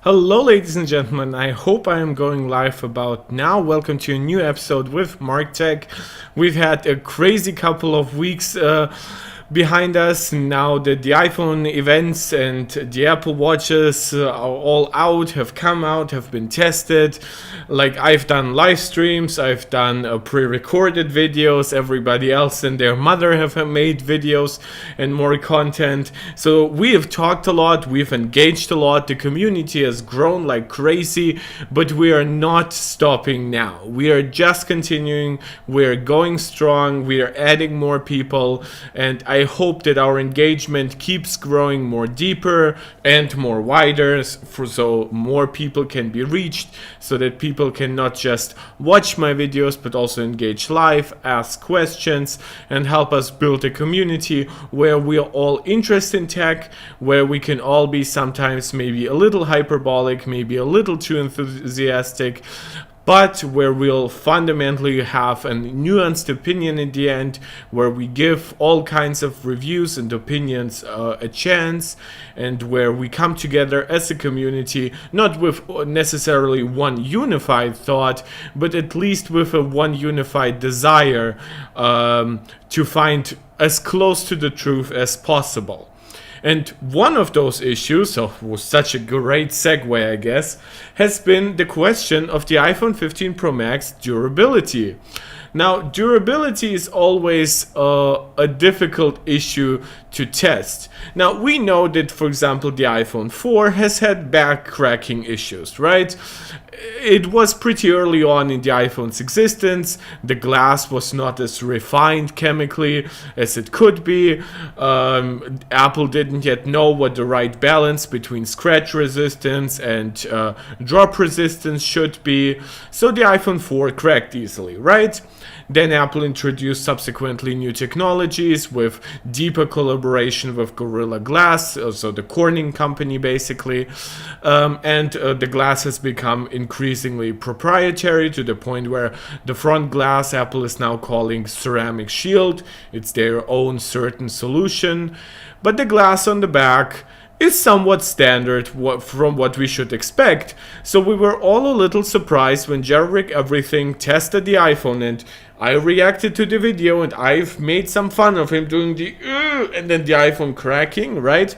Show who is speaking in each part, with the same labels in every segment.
Speaker 1: Hello, ladies and gentlemen. I hope I am going live about now. Welcome to a new episode with Mark Tech. We've had a crazy couple of weeks behind us. Now that the iPhone events and the Apple Watches are all out, have come out, have been tested. Like, I've done live streams, I've done pre-recorded videos. Everybody else and their mother have made videos and more content. So we have talked a lot, we've engaged a lot. The community has grown like crazy, but we are not stopping now. We are just continuing. We're going strong. We are adding more people, and I hope that our engagement keeps growing more deeper and more wider, so more people can be reached, so that people can not just watch my videos but also engage live, ask questions, and help us build a community where we are all interested in tech, where we can all be sometimes maybe a little hyperbolic, maybe a little too enthusiastic, but where we'll fundamentally have a nuanced opinion in the end, where we give all kinds of reviews and opinions a chance, and where we come together as a community, not with necessarily one unified thought, but at least with a one unified desire to find as close to the truth as possible. And one of those issues, so was such a great segue, I guess, has been the question of the iPhone 15 Pro Max durability. Now, durability is always a difficult issue to test. Now, we know that, for example, the iPhone 4 has had back cracking issues, right? It was pretty early on in the iPhone's existence. The glass was not as refined chemically as it could be. Apple didn't yet know what the right balance between scratch resistance and drop resistance should be. So the iPhone 4 cracked easily, right? Then Apple introduced subsequently new technologies with deeper collaboration with Gorilla Glass, so the Corning company basically, and the glass has become increasingly proprietary to the point where the front glass Apple is now calling ceramic shield. It's their own certain solution, but the glass on the back is somewhat standard from what we should expect. So we were all a little surprised when Jailbreak Everything tested the iPhone, and I reacted to the video and I've made some fun of him doing the and then the iPhone cracking, right?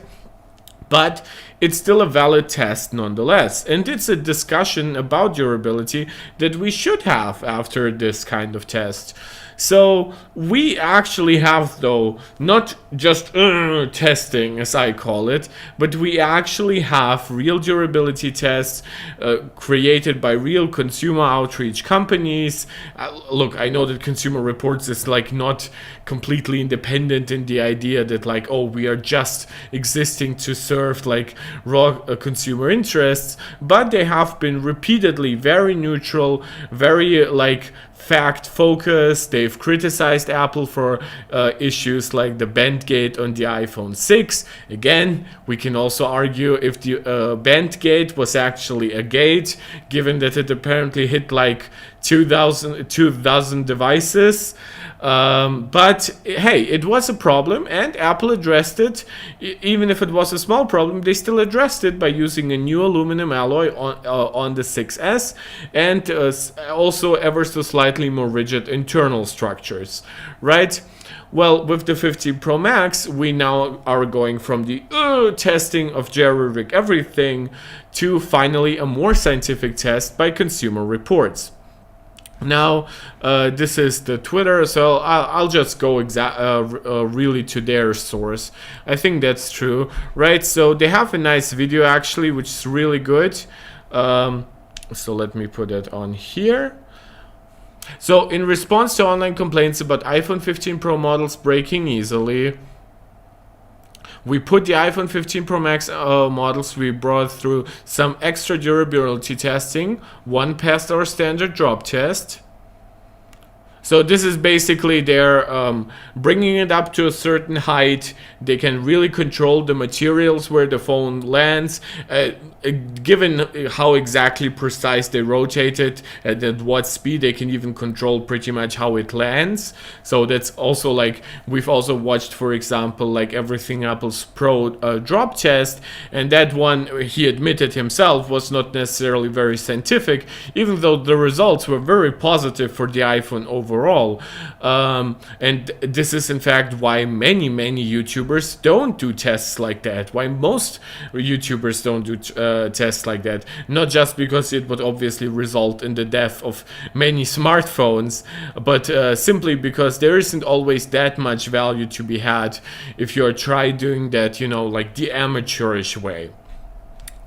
Speaker 1: But it's still a valid test nonetheless, and it's a discussion about durability that we should have after this kind of test. So we actually have, though, not just testing, as I call it, but we actually have real durability tests created by real consumer outreach companies. Look, I know that Consumer Reports is like not completely independent in the idea that like, oh, we are just existing to serve like raw consumer interests, but they have been repeatedly very neutral, very like fact focused. They've criticized Apple for issues like the bend gate on the iPhone 6. Again, we can also argue if the bend gate was actually a gate, given that it apparently hit like 2,000 devices. But hey, it was a problem and Apple addressed it. Even if it was a small problem, they still addressed it by using a new aluminum alloy on the 6S, and also ever so slightly more rigid internal structures, right? Well, with the 15 Pro Max, we now are going from the testing of Jailbreak Everything to finally a more scientific test by Consumer Reports. Now, this is the Twitter, so I'll just go really to their source. I think that's true, right? So they have a nice video actually, which is really good. So let me put it on here. So in response to online complaints about iPhone 15 Pro models breaking easily, we put the iPhone 15 Pro Max models we brought through some extra durability testing. One passed our standard drop test. So this is basically they're bringing it up to a certain height. They can really control the materials where the phone lands, given how exactly precise they rotate it and at what speed. They can even control pretty much how it lands. So that's also like, we've also watched, for example, like Everything Apple's Pro drop test, and that one, he admitted himself, was not necessarily very scientific, even though the results were very positive for the iPhone overall. And this is in fact why many YouTubers don't do tests like that, why most YouTubers don't do tests like that. Not just because it would obviously result in the death of many smartphones, but simply because there isn't always that much value to be had if you're trying doing that, you know, like the amateurish way.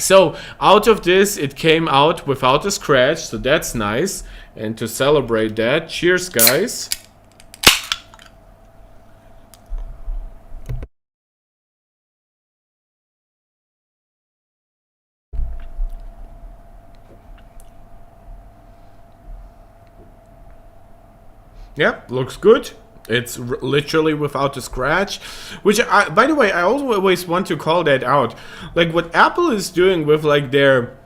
Speaker 1: So out of this, it came out without a scratch, so that's nice. And to celebrate that, cheers, guys. Yeah, looks good. It's literally without a scratch, which by the way, I always want to call that out. Like what Apple is doing with like their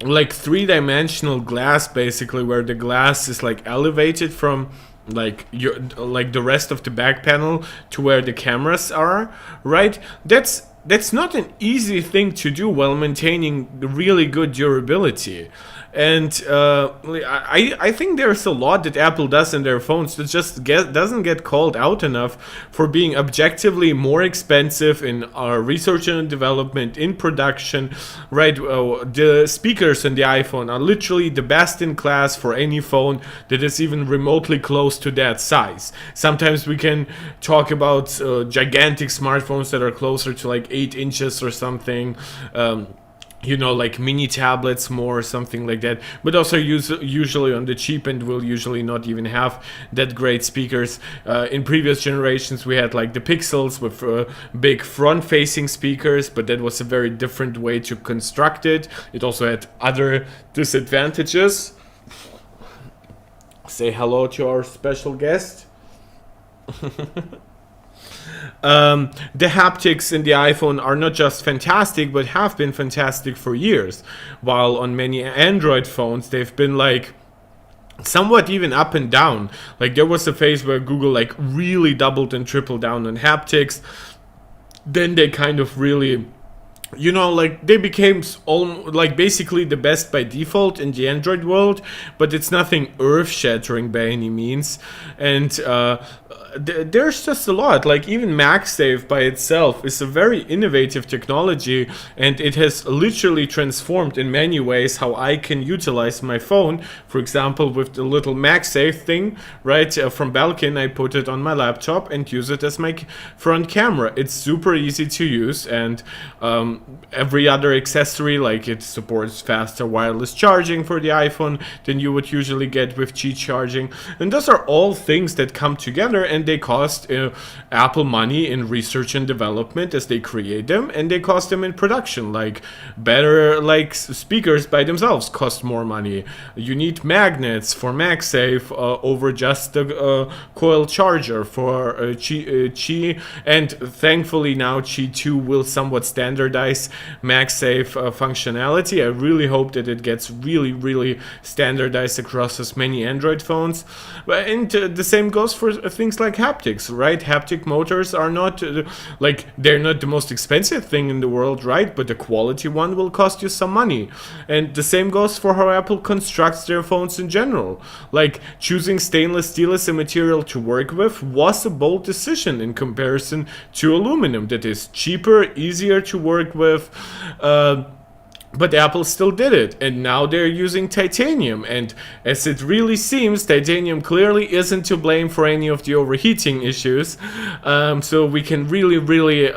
Speaker 1: like three-dimensional glass, basically, where the glass is like elevated from like your like the rest of the back panel to where the cameras are, right? That's not an easy thing to do while maintaining really good durability. And I think there's a lot that Apple does in their phones that just doesn't get called out enough for being objectively more expensive in research and development, in production, right? The speakers in the iPhone are literally the best in class for any phone that is even remotely close to that size. Sometimes we can talk about gigantic smartphones that are closer to like 8 inches or something. You know, like mini tablets more or something like that, but also usually on the cheap end will usually not even have that great speakers. In previous generations we had like the Pixels with big front facing speakers, but that was a very different way to construct it. It also had other disadvantages. Say hello to our special guest. The haptics in the iPhone are not just fantastic, but have been fantastic for years. While on many Android phones, they've been like somewhat even up and down. Like there was a phase where Google like really doubled and tripled down on haptics. Then they kind of really, you know, like they became like basically the best by default in the Android world, but it's nothing earth-shattering by any means. And there's just a lot. Like even MagSafe by itself is a very innovative technology, and it has literally transformed in many ways how I can utilize my phone. For example, with the little MagSafe thing, right, from Belkin, I put it on my laptop and use it as my front camera. It's super easy to use, and every other accessory, like it supports faster wireless charging for the iPhone than you would usually get with Qi charging. And those are all things that come together, and they cost Apple money in research and development as they create them, and they cost them in production. Like better like speakers by themselves cost more money. You need magnets for MagSafe over just the coil charger for Qi, and thankfully now Qi 2 will somewhat standardize MagSafe functionality. I really hope that it gets really standardized across as many Android phones. And the same goes for things like haptics, right? Haptic motors are not like they're not the most expensive thing in the world, right? But the quality one will cost you some money. And the same goes for how Apple constructs their phones in general. Like choosing stainless steel as a material to work with was a bold decision in comparison to aluminum that is cheaper, easier to work with. But Apple still did it, and now they're using titanium, and as it really seems, titanium clearly isn't to blame for any of the overheating issues, so we can really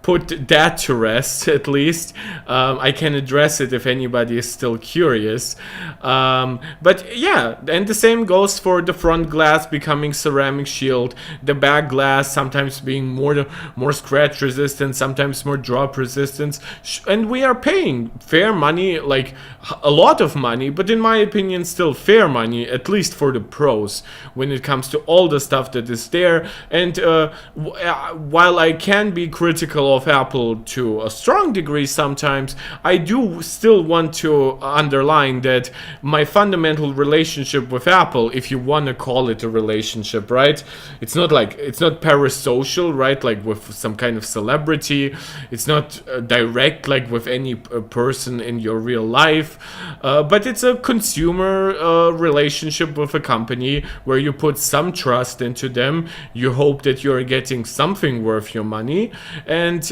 Speaker 1: put that to rest, at least. I can address it if anybody is still curious. But yeah, and the same goes for the front glass becoming ceramic shield, the back glass sometimes being more scratch resistant, sometimes more drop resistant, and we are paying fair money, like a lot of money, but in my opinion still fair money, at least for the pros, when it comes to all the stuff that is there. And while I can be critical of Apple to a strong degree sometimes, I do still want to underline that my fundamental relationship with Apple, if you want to call it a relationship, right? It's not parasocial, right? Like with some kind of celebrity. It's not direct, like with any person in your real life, but it's a consumer relationship with a company where you put some trust into them. You hope that you're getting something worth your money, and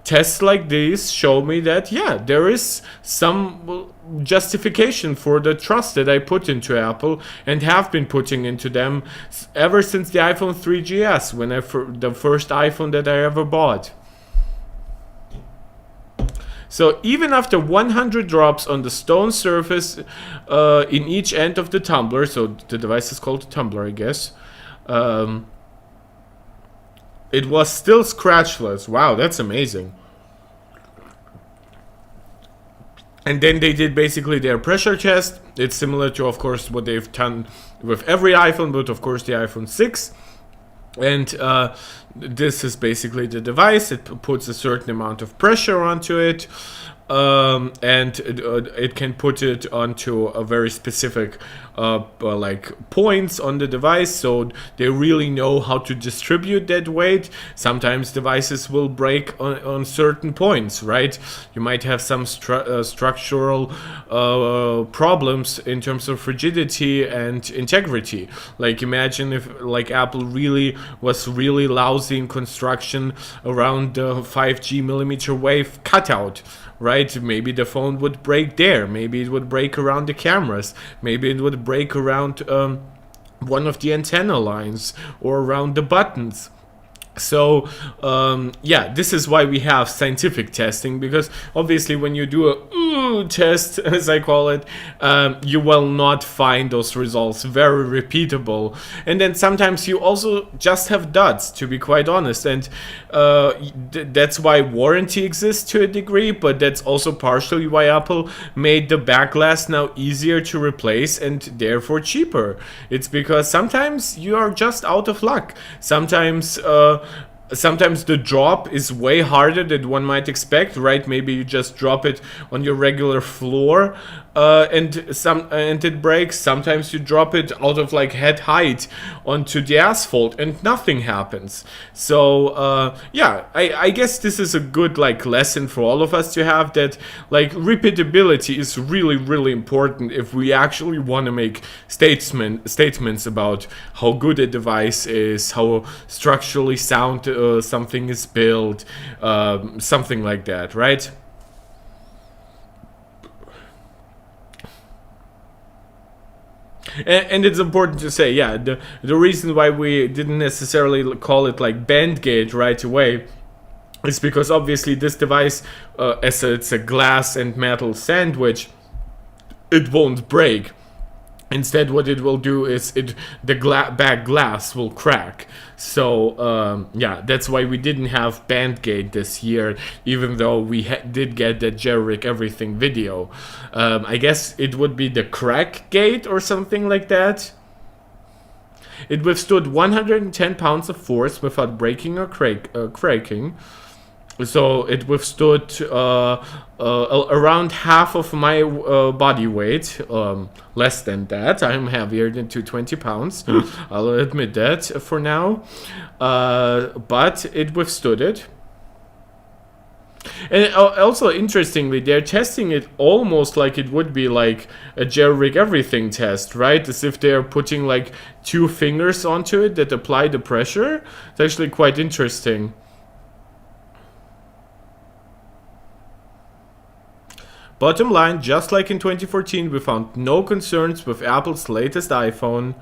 Speaker 1: tests like these show me that, yeah, there is some justification for the trust that I put into Apple and have been putting into them ever since the iPhone 3GS, when the first iPhone that I ever bought. So even after 100 drops on the stone surface in each end of the tumbler, so the device is called a tumbler, I guess, it was still scratchless. Wow, that's amazing. And then they did basically their pressure test. It's similar to, of course, what they've done with every iPhone, but of course the iPhone 6. And this is basically the device. It puts a certain amount of pressure onto it, and it can put it onto a very specific like points on the device, so they really know how to distribute that weight. Sometimes devices will break on certain points, right? You might have some structural problems in terms of rigidity and integrity. Like imagine if like Apple really was really lousy in construction around the 5G millimeter wave cutout, right? Maybe the phone would break there. Maybe it would break around the cameras. Maybe it would break around one of the antenna lines or around the buttons. So yeah, this is why we have scientific testing, because obviously when you do a test, as I call it, you will not find those results very repeatable. And then sometimes you also just have duds, to be quite honest, and that's why warranty exists to a degree, but that's also partially why Apple made the back glass now easier to replace and therefore cheaper. It's because sometimes you are just out of luck. Sometimes the drop is way harder than one might expect, right? Maybe you just drop it on your regular floor and it breaks. Sometimes you drop it out of like head height onto the asphalt and nothing happens. So yeah, I guess this is a good like lesson for all of us to have, that like repeatability is really, really important if we actually want to make statements about how good a device is, how structurally sound something is built, something like that, right? And it's important to say, yeah, the reason why we didn't necessarily call it like band gauge right away is because obviously this device, as it's a glass and metal sandwich, it won't break. Instead, what it will do is the back glass will crack. So yeah, that's why we didn't have Bandgate this year, even though we did get the Jailbreak Everything video. I guess it would be the crack gate or something like that. It withstood 110 pounds of force without breaking or cracking. So it withstood around half of my body weight, less than that. I'm heavier than 220 pounds. I'll admit that for now. But it withstood it. And also, interestingly, they're testing it almost like it would be like a Jailbreak Everything test, right? As if they're putting like 2 fingers onto it that apply the pressure. It's actually quite interesting. Bottom line, just like in 2014, we found no concerns with Apple's latest iPhone.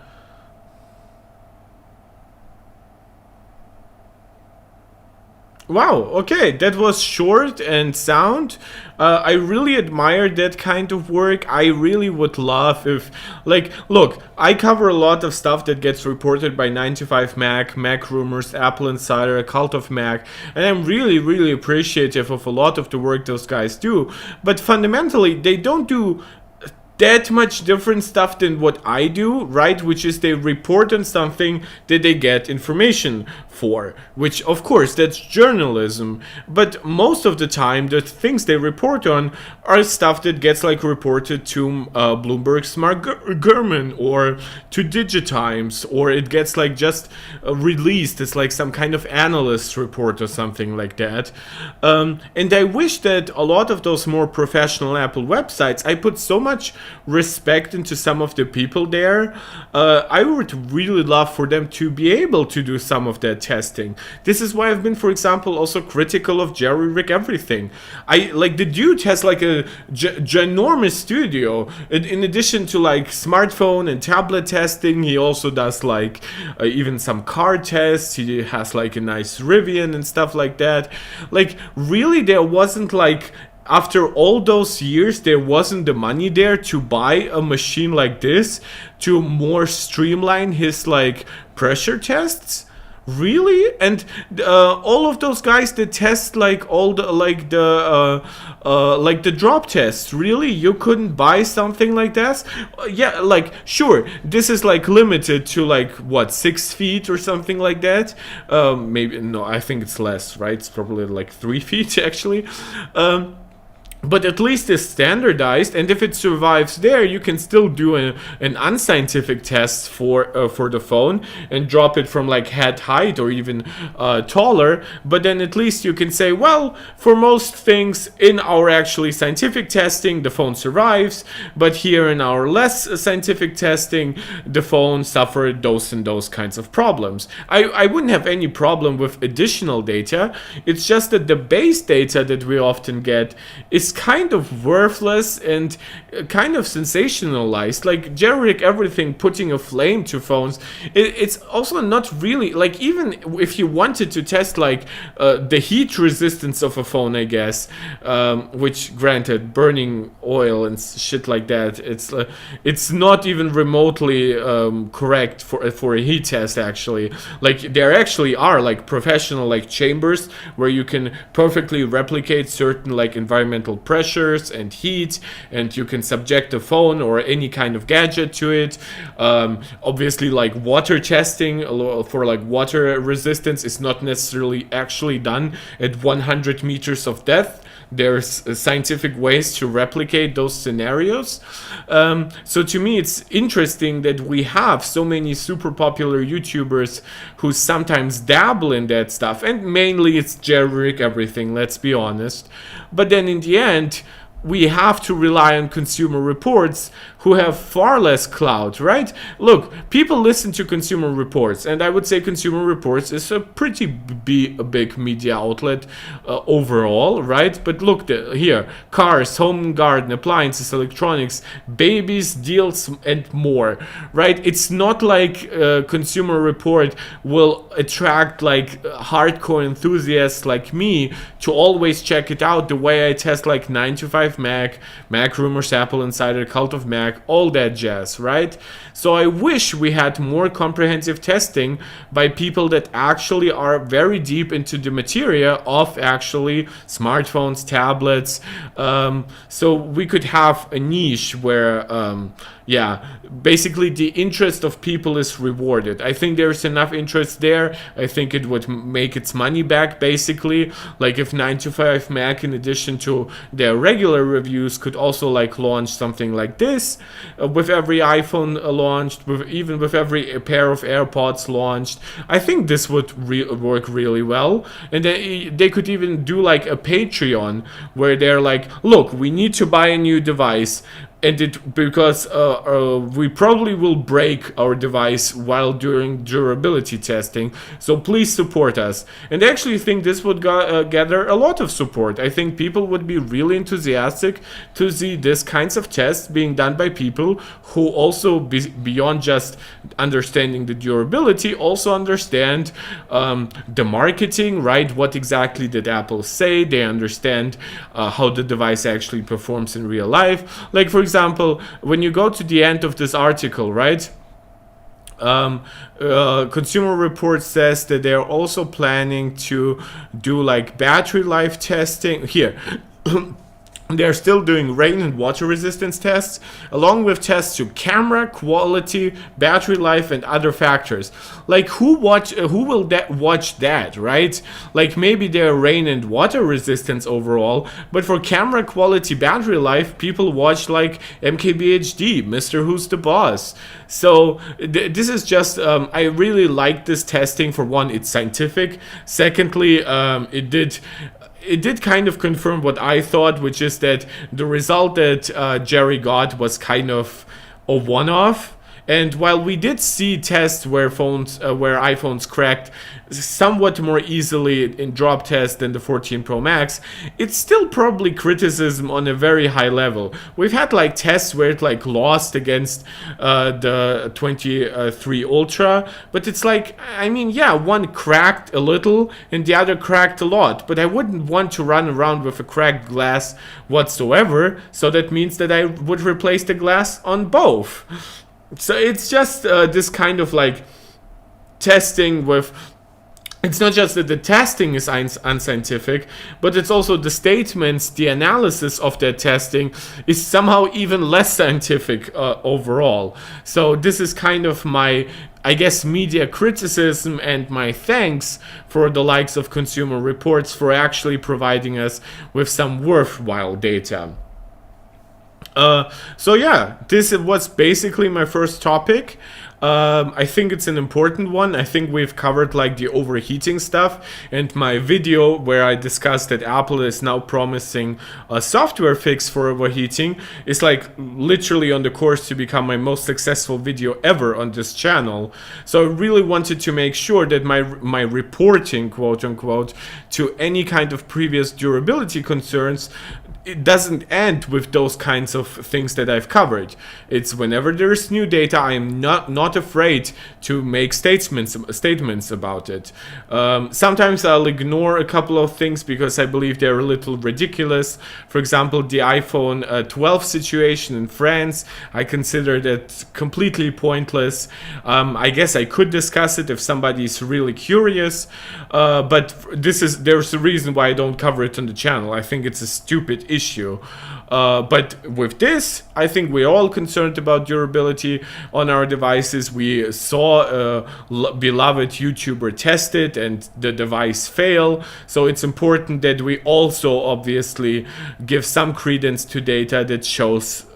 Speaker 1: Wow, okay, that was short and sound. I really admire that kind of work. I really would love if, like, look, I cover a lot of stuff that gets reported by 95 Mac, Mac Rumors, Apple Insider, Cult of Mac, and I'm really, really appreciative of a lot of the work those guys do. But fundamentally, they don't do that much different stuff than what I do, right? Which is they report on something that they get information for, which of course that's journalism. But most of the time, the things they report on are stuff that gets like reported to Bloomberg Smart German or to Digitimes, or it gets like just released as like some kind of analyst report or something like that. And I wish that a lot of those more professional Apple websites, I put so much respect into some of the people there. I would really love for them to be able to do some of that testing. This is why I've been, for example, also critical of Jerry Rick Everything. I like the dude has like a ginormous studio. In addition to like smartphone and tablet testing, he also does like even some car tests. He has like a nice Rivian and stuff like that. Like really, there wasn't like, after all those years, there wasn't the money there to buy a machine like this to more streamline his like pressure tests. Really? And all of those guys that test like all the like the drop tests, really, you couldn't buy something like this? Yeah, like sure, this is like limited to like what, 6 feet or something like that. Maybe no, I think it's less, right? It's probably like 3 feet actually. But at least it's standardized, and if it survives there, you can still do an unscientific test for the phone and drop it from like head height or even taller. But then at least you can say, well, for most things in our actually scientific testing, the phone survives, but here in our less scientific testing, the phone suffered those and those kinds of problems. I wouldn't have any problem with additional data. It's just that the base data that we often get is kind of worthless and kind of sensationalized. Like Jerry Everything putting a flame to phones, it's also not really like, even if you wanted to test like the heat resistance of a phone, I guess, which granted, burning oil and shit like that, it's not even remotely correct for a heat test actually. Like there actually are like professional like chambers where you can perfectly replicate certain like environmental pressures and heat, and you can subject the phone or any kind of gadget to it. Obviously, like water testing for like water resistance is not necessarily actually done at 100 meters of depth. There's scientific ways to replicate those scenarios. So to me, it's interesting that we have so many super popular YouTubers who sometimes dabble in that stuff, and mainly it's Jerry Everything, let's be honest. But then in the end, we have to rely on Consumer Reports, who have far less clout, right? Look, people listen to Consumer Reports, and I would say Consumer Reports is a pretty big media outlet overall, right? But look here, cars, home and garden, appliances, electronics, babies, deals, and more, right? It's not like Consumer Report will attract like hardcore enthusiasts like me to always check it out the way I test like 9 to 5 Mac, Mac Rumors, Apple Insider, Cult of Mac, all that jazz, right? So I wish we had more comprehensive testing by people that actually are very deep into the materia of actually smartphones, tablets, so we could have a niche where basically the interest of people is rewarded. I think there's enough interest there. I think it would make its money back, basically. Like if 9 to 5 Mac, in addition to their regular reviews, could also like launch something like this with every iPhone launched, even with every pair of AirPods launched. I think this would work really well. And they could even do like a Patreon where they're like, look, we need to buy a new device. and it because we probably will break our device while doing durability testing. So please support us. And I actually think this would gather a lot of support. I think people would be really enthusiastic to see this kinds of tests being done by people who also, beyond just understanding the durability, also understand the marketing, right? What exactly did Apple say? They understand how the device actually performs in real life. Like, for example, when you go to the end of this article, right? Consumer Reports says that they're also planning to do like battery life testing. Here. They're still doing rain and water resistance tests, along with tests to camera quality, battery life, and other factors. Like, who will watch that, right? Like, maybe they're rain and water resistance overall, but for camera quality, battery life, people watch like MKBHD, Mr. Who's the Boss. So this is just, I really like this testing. For one, it's scientific. Secondly, it did kind of confirm what I thought, which is that the result that Jerry got was kind of a one-off. And while we did see tests where iPhones cracked somewhat more easily in drop tests than the 14 Pro Max, it's still probably criticism on a very high level. We've had like tests where it like lost against the 23 Ultra, but it's like, I mean, yeah, one cracked a little and the other cracked a lot, but I wouldn't want to run around with a cracked glass whatsoever, so that means that I would replace the glass on both. So it's just this kind of like testing with, it's not just that the testing is unscientific, but it's also the statements, the analysis of that testing is somehow even less scientific overall. So this is kind of my, I guess, media criticism and my thanks for the likes of Consumer Reports for actually providing us with some worthwhile data. So yeah, this was basically my first topic. I think it's an important one. I think we've covered like the overheating stuff, and my video where I discussed that Apple is now promising a software fix for overheating is like literally on the course to become my most successful video ever on this channel. So I really wanted to make sure that my reporting, quote unquote, to any kind of previous durability concerns, it doesn't end with those kinds of things that I've covered. It's whenever there's new data, I am not afraid to make statements about it. Sometimes I'll ignore a couple of things because I believe they're a little ridiculous. For example, the iPhone 12 situation in France, I consider that completely pointless. I guess I could discuss it if somebody's really curious, but there's a reason why I don't cover it on the channel. I think it's a stupid issue. But with this, I think we're all concerned about durability on our devices. We saw a beloved YouTuber test it and the device fail. So it's important that we also obviously give some credence to data that shows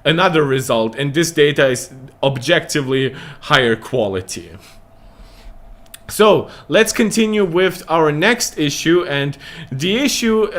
Speaker 1: another result. And this data is objectively higher quality. So let's continue with our next issue, and the issue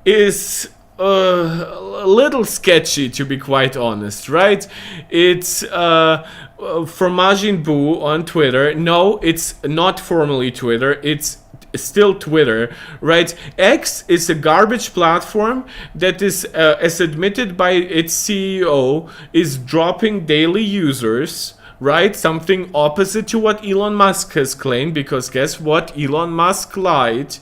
Speaker 1: is a little sketchy, to be quite honest, right? It's from Majin Buu on Twitter. No, it's not formally Twitter, it's still Twitter, right? X is a garbage platform that is, as admitted by its CEO, is dropping daily users, right? Something opposite to what Elon Musk has claimed, because guess what? Elon Musk lied.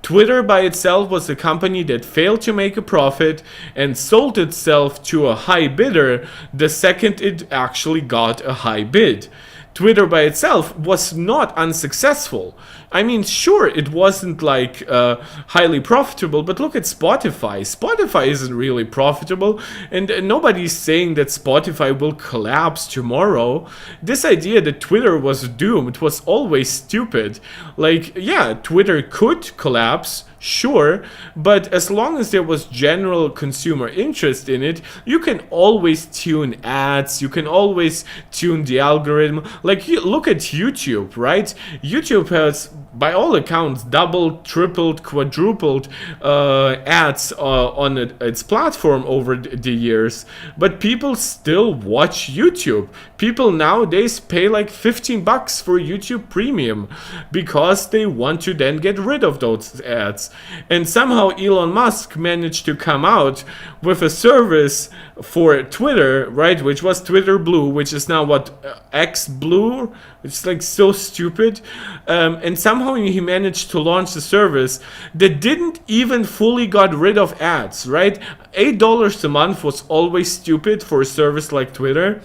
Speaker 1: Twitter by itself was a company that failed to make a profit and sold itself to a high bidder the second it actually got a high bid. Twitter by itself was not unsuccessful. I mean, sure, it wasn't like highly profitable, but look at Spotify. Spotify isn't really profitable, and nobody's saying that Spotify will collapse tomorrow. This idea that Twitter was doomed was always stupid. Like, yeah, Twitter could collapse, sure, but as long as there was general consumer interest in it, you can always tune ads, you can always tune the algorithm. Like, look at YouTube, right? YouTube has by all accounts, doubled, tripled, quadrupled ads on its platform over the years, but people still watch YouTube. People nowadays pay like $15 for YouTube Premium because they want to then get rid of those ads. And somehow Elon Musk managed to come out with a service for Twitter, right, which was Twitter Blue, which is now what, X Blue? It's like so stupid. And somehow he managed to launch the service that didn't even fully got rid of ads, right? $8 a month was always stupid for a service like Twitter.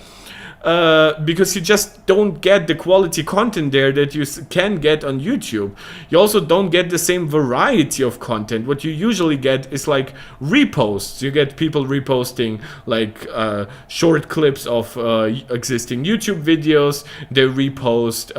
Speaker 1: Because you just don't get the quality content there that you can get on YouTube. You also don't get the same variety of content. What you usually get is like reposts. You get people reposting like short clips of existing YouTube videos. They repost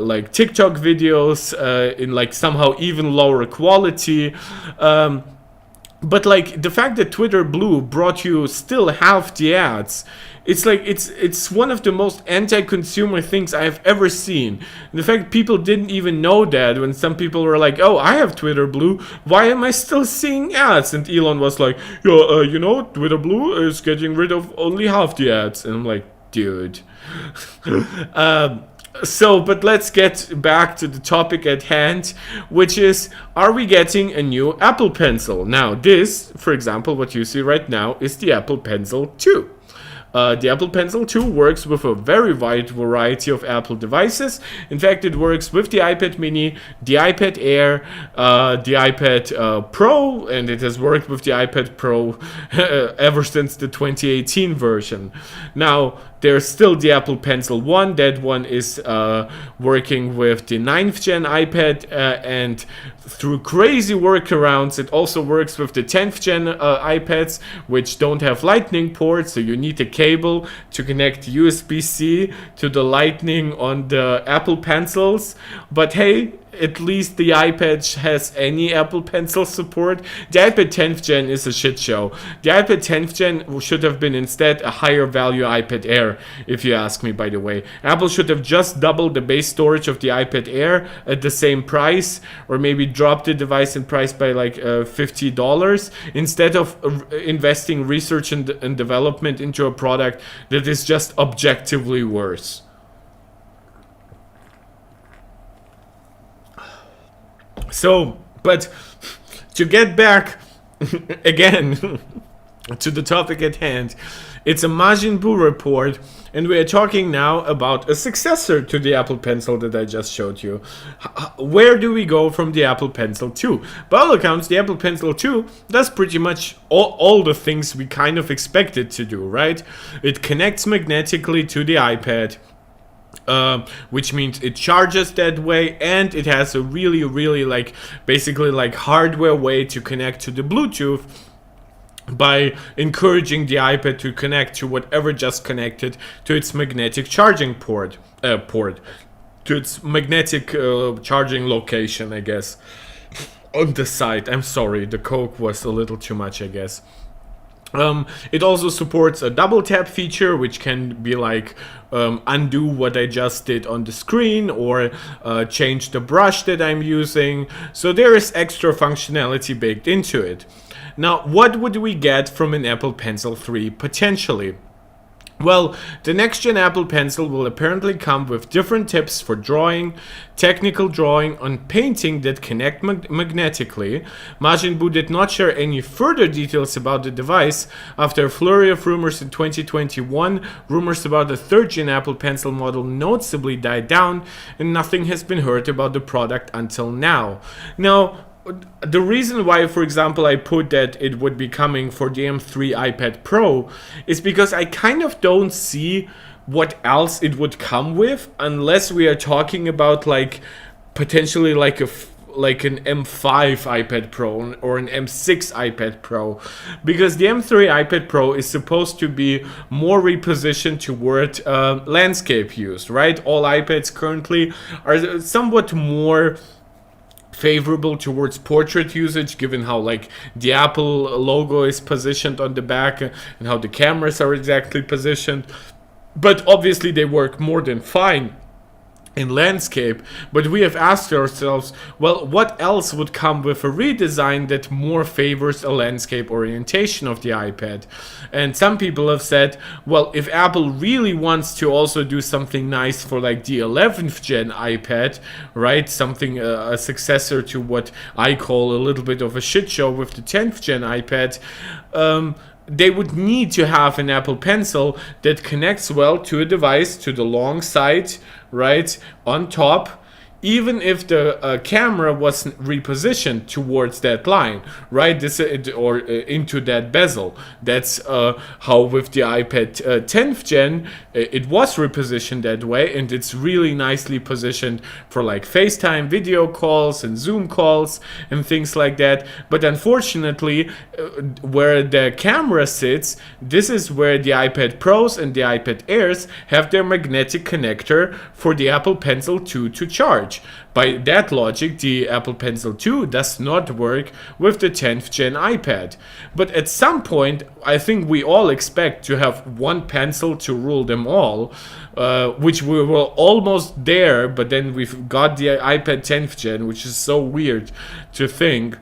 Speaker 1: like TikTok videos in like somehow even lower quality. But like the fact that Twitter Blue brought you still half the ads, it's like it's one of the most anti-consumer things I have ever seen. And the fact people didn't even know that when some people were like, "Oh, I have Twitter Blue. Why am I still seeing ads?" And Elon was like, "Yeah, you know, Twitter Blue is getting rid of only half the ads." And I'm like, dude. But let's get back to the topic at hand, which is, are we getting a new Apple Pencil? Now, this, for example, what you see right now is the Apple Pencil 2. The Apple Pencil 2 works with a very wide variety of Apple devices. In fact, it works with the iPad mini, the iPad Air, the iPad Pro, and it has worked with the iPad Pro ever since the 2018 version. Now, there's still the Apple Pencil 1. That one is working with the 9th gen iPad, and through crazy workarounds, it also works with the 10th gen iPads, which don't have lightning ports, so you need a cable to connect USB-C to the lightning on the Apple Pencils. But hey, at least the iPad has any Apple Pencil support. The iPad 10th gen is a shit show. The iPad 10th gen should have been instead a higher value iPad Air, if you ask me, by the way. Apple should have just doubled the base storage of the iPad Air at the same price, or maybe dropped the device in price by like $50, instead of investing research and development into a product that is just objectively worse. So, but to get back again to the topic at hand, it's a Majin Buu report, and we are talking now about a successor to the Apple Pencil that I just showed you. Where do we go from the Apple Pencil 2? By all accounts, the Apple Pencil 2 does pretty much all the things we kind of expect it to do, right? It connects magnetically to the iPad. Which means it charges that way, and it has a really like basically like hardware way to connect to the Bluetooth by encouraging the iPad to connect to whatever just connected to its magnetic charging port to its magnetic charging location, I guess, on the side. I'm sorry, the Coke was a little too much, I guess. It also supports a double tap feature, which can be like undo what I just did on the screen, or change the brush that I'm using. So there is extra functionality baked into it. Now, what would we get from an Apple Pencil 3 potentially? Well, the next gen Apple Pencil will apparently come with different tips for drawing, technical drawing, and painting that connect magnetically. Majin Buu did not share any further details about the device. After a flurry of rumors in 2021, rumors about the 3rd gen Apple Pencil model noticeably died down, and nothing has been heard about the product until now. Now, the reason why, for example, I put that it would be coming for the M3 iPad Pro is because I kind of don't see what else it would come with, unless we are talking about like potentially like an M5 iPad Pro or an M6 iPad Pro, because the M3 iPad Pro is supposed to be more repositioned toward landscape use, right? All iPads currently are somewhat more favorable towards portrait usage, given how like the Apple logo is positioned on the back and how the cameras are exactly positioned. But obviously they work more than fine in landscape, but we have asked ourselves, well, what else would come with a redesign that more favors a landscape orientation of the iPad? And some people have said, well, if Apple really wants to also do something nice for like the 11th gen iPad, right, something a successor to what I call a little bit of a shit show with the 10th gen iPad, they would need to have an Apple Pencil that connects well to a device, to the long side, right, on top, even if the camera was repositioned towards that line, right, or into that bezel. That's how with the iPad 10th gen, it was repositioned that way, and it's really nicely positioned for like FaceTime video calls and Zoom calls and things like that. But unfortunately, where the camera sits, this is where the iPad Pros and the iPad Airs have their magnetic connector for the Apple Pencil 2 to charge. By that logic, the Apple Pencil 2 does not work with the 10th gen iPad. But at some point, I think we all expect to have one pencil to rule them all, which we were almost there, but then we've got the iPad 10th gen, which is so weird to think.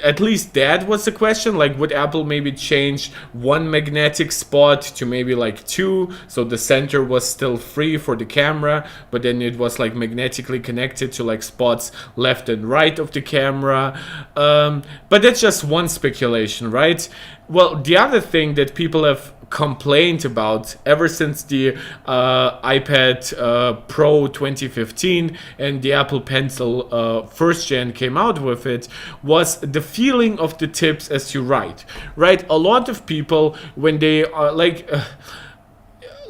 Speaker 1: At least that was the question, like would Apple maybe change one magnetic spot to maybe like two, so the center was still free for the camera, but then it was like magnetically connected to like spots left and right of the camera. But that's just one speculation, right? Well, the other thing that people have complained about ever since the iPad Pro 2015 and the Apple Pencil first gen came out with it was the feeling of the tips as you write, right? A lot of people, when they are like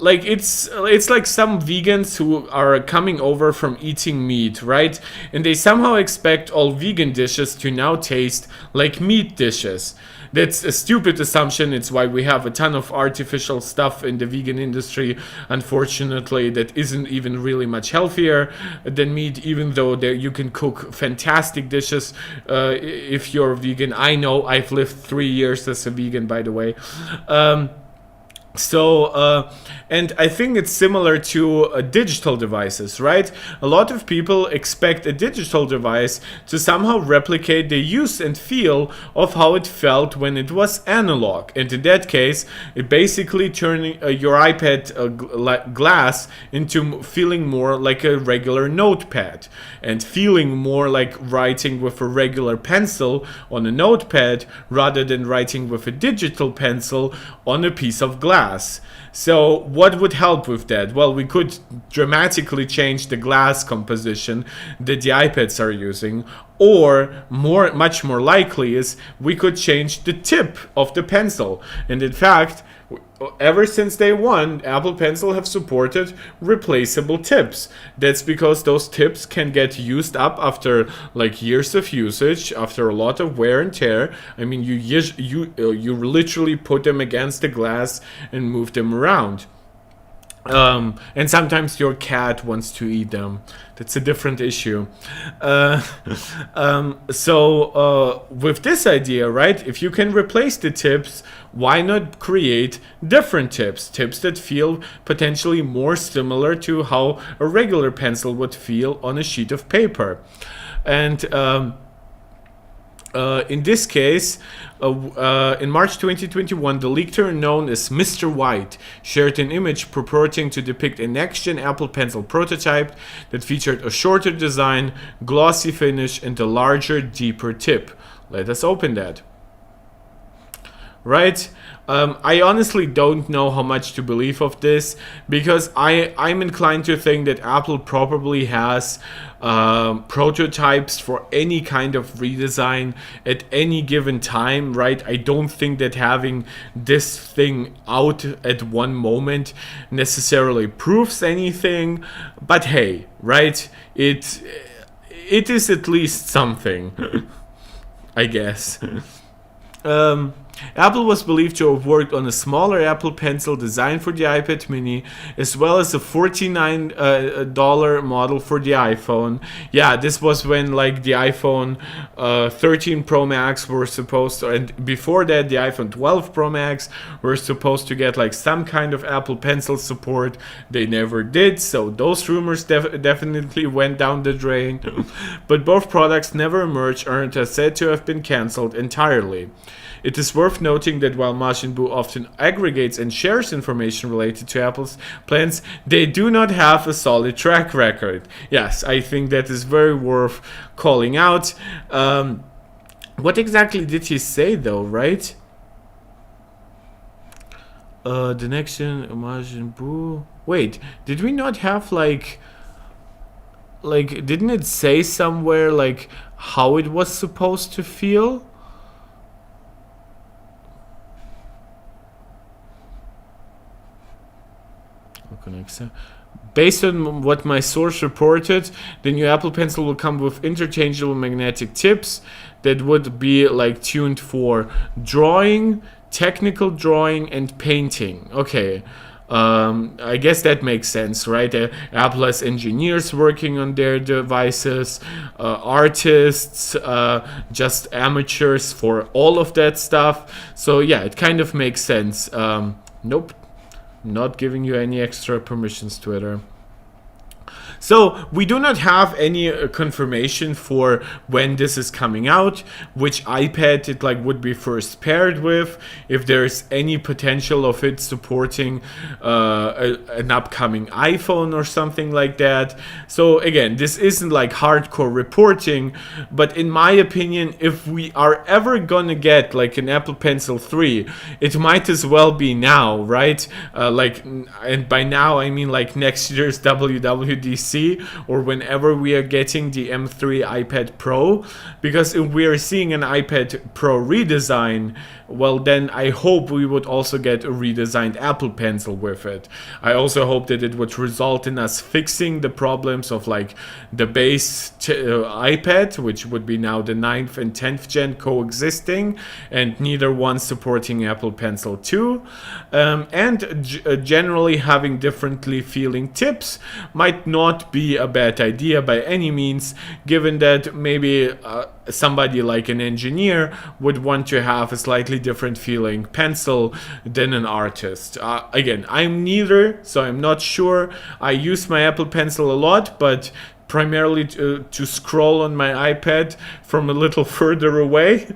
Speaker 1: it's like some vegans who are coming over from eating meat, right? And they somehow expect all vegan dishes to now taste like meat dishes. That's a stupid assumption. It's why we have a ton of artificial stuff in the vegan industry, unfortunately, that isn't even really much healthier than meat, even though you can cook fantastic dishes if you're vegan. I know, I've lived 3 years as a vegan, by the way. And I think it's similar to digital devices, right? A lot of people expect a digital device to somehow replicate the use and feel of how it felt when it was analog. And in that case, it basically turning your iPad glass into feeling more like a regular notepad and feeling more like writing with a regular pencil on a notepad rather than writing with a digital pencil on a piece of glass. So what would help with that? Well, we could dramatically change the glass composition that the iPads are using, or much more likely is we could change the tip of the pencil. And in fact, ever since day one, Apple Pencil have supported replaceable tips. That's because those tips can get used up after like years of usage, after a lot of wear and tear. I mean, you literally put them against the glass and move them around. And sometimes your cat wants to eat them. That's a different issue. With this idea, right, if you can replace the tips, why not create different tips? Tips that feel potentially more similar to how a regular pencil would feel on a sheet of paper. And in this case, in March 2021, the leaker known as Mr. White shared an image purporting to depict a next-gen Apple Pencil prototype that featured a shorter design, glossy finish, and a larger, deeper tip. Let us open that. Right? I honestly don't know how much to believe of this, because I'm inclined to think that Apple probably has prototypes for any kind of redesign at any given time, right? I don't think that having this thing out at one moment necessarily proves anything, but hey, right? It is at least something, I guess. Apple was believed to have worked on a smaller Apple Pencil designed for the iPad mini, as well as a $49 model for the iPhone. Yeah, this was when like the iPhone 13 Pro Max were supposed to, and before that the iPhone 12 Pro Max were supposed to get like some kind of Apple Pencil support. They never did, so those rumors definitely went down the drain. But both products never emerged and are said to have been cancelled entirely. It is worth noting that while Majin Buu often aggregates and shares information related to Apple's plans, they do not have a solid track record. Yes, I think that is very worth calling out. What exactly did he say though, right? The next gen Majin Buu. Wait, did we not have like didn't it say somewhere like how it was supposed to feel? Based on what my source reported, the new Apple Pencil will come with interchangeable magnetic tips that would be like tuned for drawing, technical drawing, and painting. Okay. I guess that makes sense, right? Apple has engineers working on their devices, artists, just amateurs for all of that stuff. So yeah, it kind of makes sense. Nope. Not giving you any extra permissions, Twitter. So we do not have any confirmation for when this is coming out, which iPad it like would be first paired with, if there's any potential of it supporting an upcoming iPhone or something like that. So again, this isn't like hardcore reporting, but in my opinion, if we are ever gonna get like an Apple Pencil 3, it might as well be now, right? And by now I mean like next year's WWDC, or whenever we are getting the M3 iPad Pro, because if we are seeing an iPad Pro redesign, well then I hope we would also get a redesigned Apple Pencil with it. I also hope that it would result in us fixing the problems of like the base iPad, which would be now the 9th and 10th gen coexisting, and neither one supporting Apple Pencil 2, and generally having differently feeling tips might not be a bad idea by any means, given that maybe somebody like an engineer would want to have a slightly different feeling pencil than an artist. Again, I'm neither, so I'm not sure. I use my Apple Pencil a lot, but primarily to scroll on my iPad from a little further away.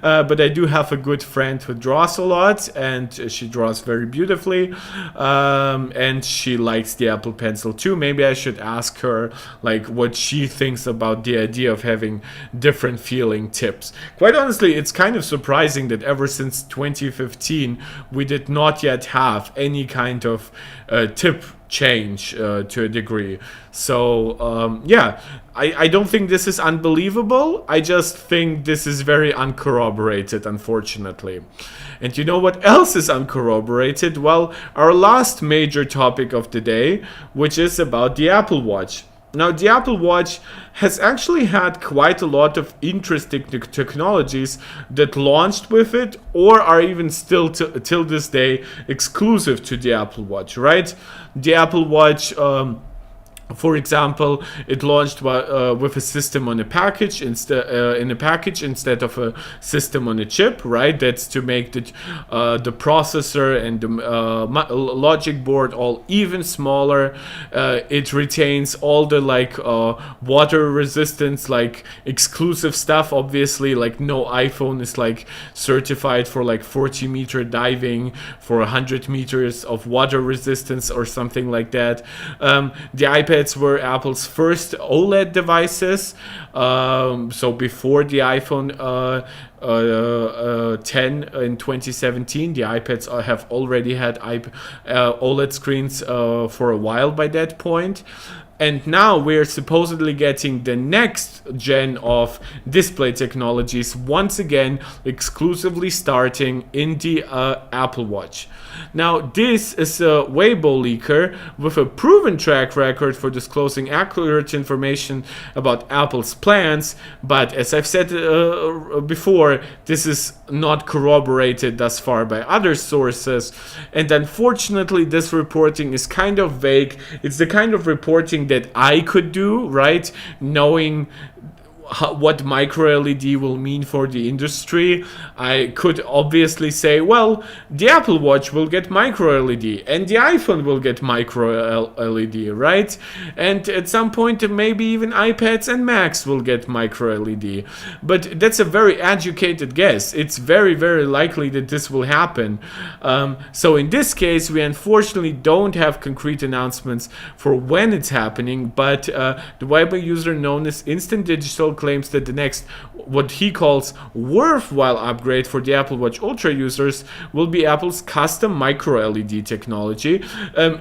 Speaker 1: But I do have a good friend who draws a lot, and she draws very beautifully, and she likes the Apple Pencil too. Maybe I should ask her like what she thinks about the idea of having different feeling tips. Quite honestly, it's kind of surprising that ever since 2015 we did not yet have any kind of tip change to a degree. So yeah, I don't think this is unbelievable. I just think this is very uncorroborated, unfortunately. And you know what else is uncorroborated? Well, our last major topic of the day, which is about the Apple Watch. Now, the Apple Watch has actually had quite a lot of interesting technologies that launched with it, or are even still till this day exclusive to the Apple Watch, right? The Apple Watch, for example, it launched with a system on a package instead instead of a system on a chip, right? That's to make the processor and the logic board all even smaller. It retains all the like water resistance, like exclusive stuff. Obviously, like no iPhone is like certified for like 40-meter diving, for 100 meters of water resistance or something like that. The iPad were Apple's first OLED devices. So before the iPhone 10 in 2017, the iPads have already had OLED screens for a while by that point. And now we're supposedly getting the next gen of display technologies once again exclusively starting in the Apple Watch. Now this is a Weibo leaker with a proven track record for disclosing accurate information about Apple's plans, but as I've said before, this is not corroborated thus far by other sources, and unfortunately this reporting is kind of vague. It's the kind of reporting that I could do, right, knowing what micro LED will mean for the industry. I could obviously say, well, the Apple Watch will get micro LED and the iPhone will get micro LED, right? And at some point maybe even iPads and Macs will get micro LED. But that's a very educated guess. It's very, very likely that this will happen. So in this case, we unfortunately don't have concrete announcements for when it's happening, but the Weibo user known as Instant Digital claims that the next, what he calls worthwhile upgrade for the Apple Watch Ultra users will be Apple's custom micro LED technology.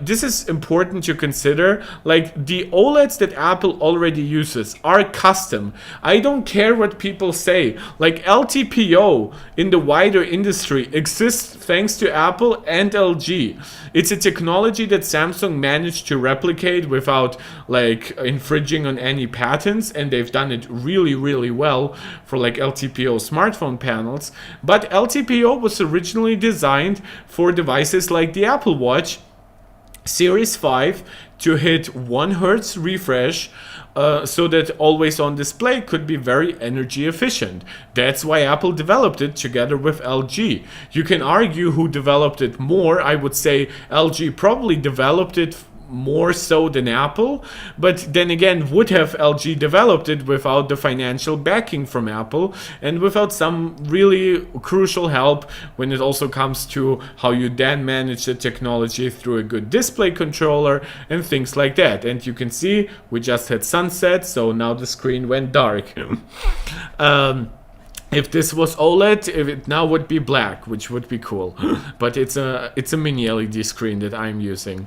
Speaker 1: This is important to consider. Like, the OLEDs that Apple already uses are custom. I don't care what people say. Like, LTPO in the wider industry exists thanks to Apple and LG. It's a technology that Samsung managed to replicate without like infringing on any patents, and they've done it really, really well for like LTPO smartphone panels. But LTPO was originally designed for devices like the Apple Watch Series 5 to hit 1 Hz refresh, so that always on display could be very energy efficient. That's why Apple developed it together with LG. You can argue who developed it more. I would say LG probably developed it more so than Apple, but then again, would have LG developed it without the financial backing from Apple and without some really crucial help when it also comes to how you then manage the technology through a good display controller and things like that. And you can see we just had sunset, so now the screen went dark. If this was OLED, if it now would be black, which would be cool. But it's a mini LED screen that I'm using.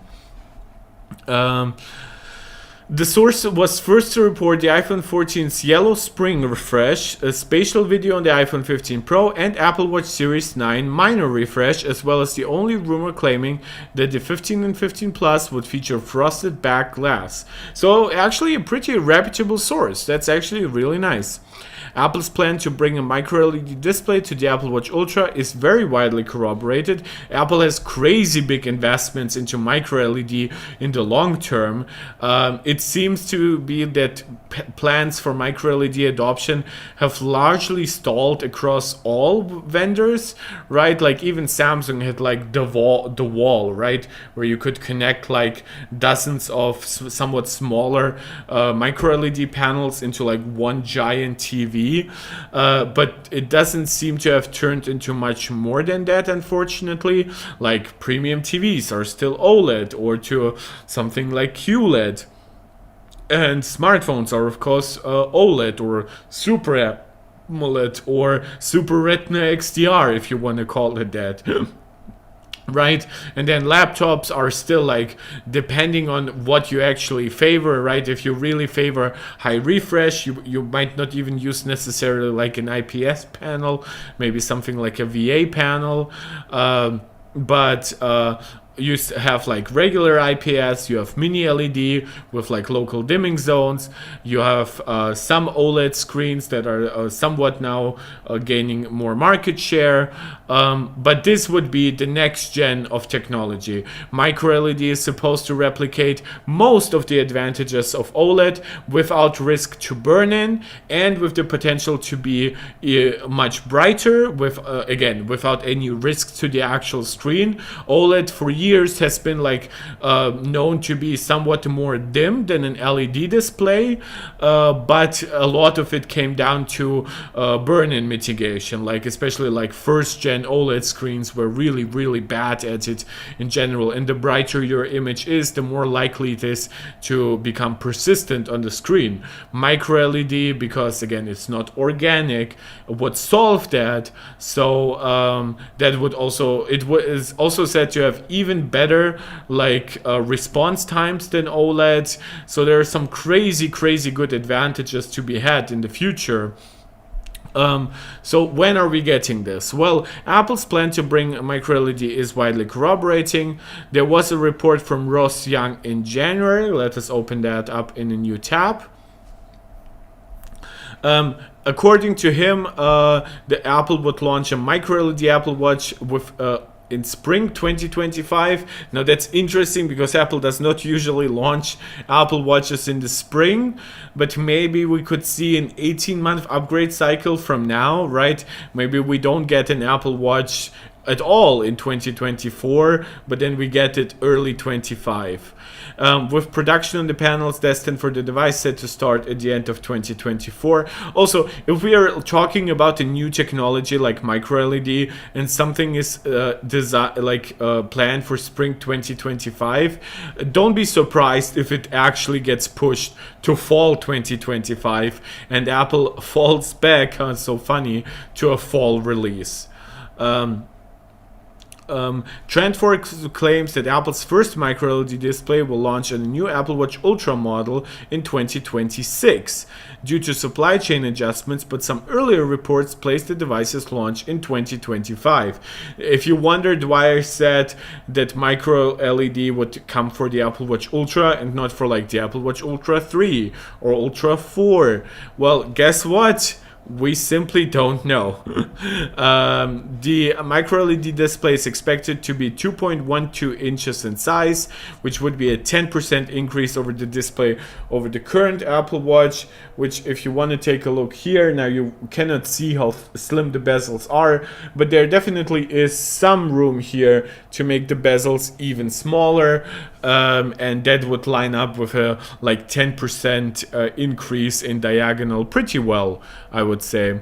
Speaker 1: The source was first to report the iPhone 14's Yellow Spring refresh, a spatial video on the iPhone 15 Pro, and Apple Watch Series 9 minor refresh, as well as the only rumor claiming that the 15 and 15 Plus would feature frosted back glass. So actually a pretty reputable source. That's actually really nice. Apple's plan to bring a micro-LED display to the Apple Watch Ultra is very widely corroborated. Apple has crazy big investments into micro-LED in the long term. It seems to be that plans for micro-LED adoption have largely stalled across all vendors, right? Like even Samsung had like the wall, right? Where you could connect like dozens of somewhat smaller micro-LED panels into like one giant TV. But it doesn't seem to have turned into much more than that, unfortunately. Like premium TVs are still OLED or to something like QLED. And smartphones are of course OLED or Super AMOLED or Super Retina XDR, if you want to call it that. Right? And then laptops are still like, depending on what you actually favor, right? If you really favor high refresh, you might not even use necessarily like an IPS panel, maybe something like a VA panel, but you have like regular IPS, you have mini LED with like local dimming zones, you have some OLED screens that are somewhat now gaining more market share, but this would be the next gen of technology. Micro LED is supposed to replicate most of the advantages of OLED without risk to burn-in and with the potential to be much brighter, with again without any risk to the actual screen. OLED for years has been like known to be somewhat more dim than an LED display, but a lot of it came down to burn-in mitigation, like especially like first gen OLED screens were really, really bad at it in general, and the brighter your image is, the more likely it is to become persistent on the screen. Micro LED, because again it's not organic, would solve that. So that would also, it is also said to have even even better like response times than OLED. So there are some crazy good advantages to be had in the future. So when are we getting this? Well, Apple's plan to bring microLED is widely corroborating. There was a report from Ross Young in January. Let us open that up in a new tab. According to him, the Apple would launch a microLED Apple Watch with in spring 2025. Now that's interesting because Apple does not usually launch Apple Watches in the spring, but maybe we could see an 18-month upgrade cycle from now, right? Maybe we don't get an Apple Watch at all in 2024, but then we get it early 25. With production on the panels destined for the device set to start at the end of 2024. Also, if we are talking about a new technology like microLED and something is planned for spring 2025, don't be surprised if it actually gets pushed to fall 2025 and Apple falls back, so funny, to a fall release. Trendforks claims that Apple's first microLED display will launch on a new Apple Watch Ultra model in 2026 due to supply chain adjustments, but some earlier reports placed the device's launch in 2025. If you wondered why I said that microLED would come for the Apple Watch Ultra and not for like the Apple Watch Ultra 3 or Ultra 4, well, guess what? We simply don't know. The microLED display is expected to be 2.12 inches in size, which would be a 10% increase over the display over the current Apple Watch, which if you want to take a look here, now you cannot see how slim the bezels are, but there definitely is some room here to make the bezels even smaller, and that would line up with a like 10% increase in diagonal pretty well, I would say.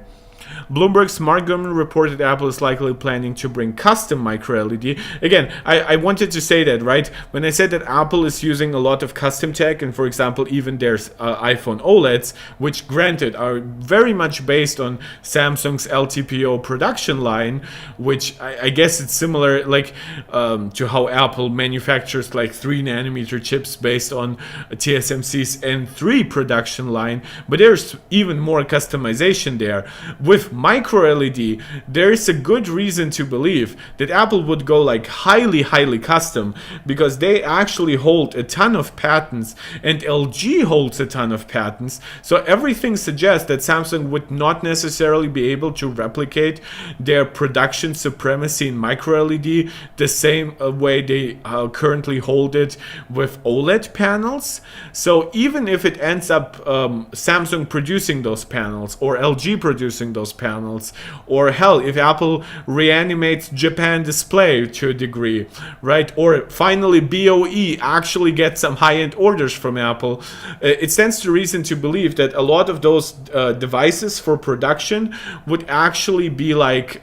Speaker 1: Bloomberg's Mark Gurman reported Apple is likely planning to bring custom microLED. Again, I wanted to say that, right? When I said that Apple is using a lot of custom tech, and for example, even there's iPhone OLEDs, which granted are very much based on Samsung's LTPO production line, which I guess it's similar like to how Apple manufactures like 3nm chips based on TSMC's N3 production line, but there's even more customization there. With microLED, there is a good reason to believe that Apple would go like highly custom, because they actually hold a ton of patents and LG holds a ton of patents. So everything suggests that Samsung would not necessarily be able to replicate their production supremacy in microLED the same way they currently hold it with OLED panels. So even if it ends up Samsung producing those panels or LG producing those panels, or hell, if Apple reanimates Japan Display to a degree, right, or finally BOE actually gets some high-end orders from Apple, it stands to reason to believe that a lot of those devices for production would actually be like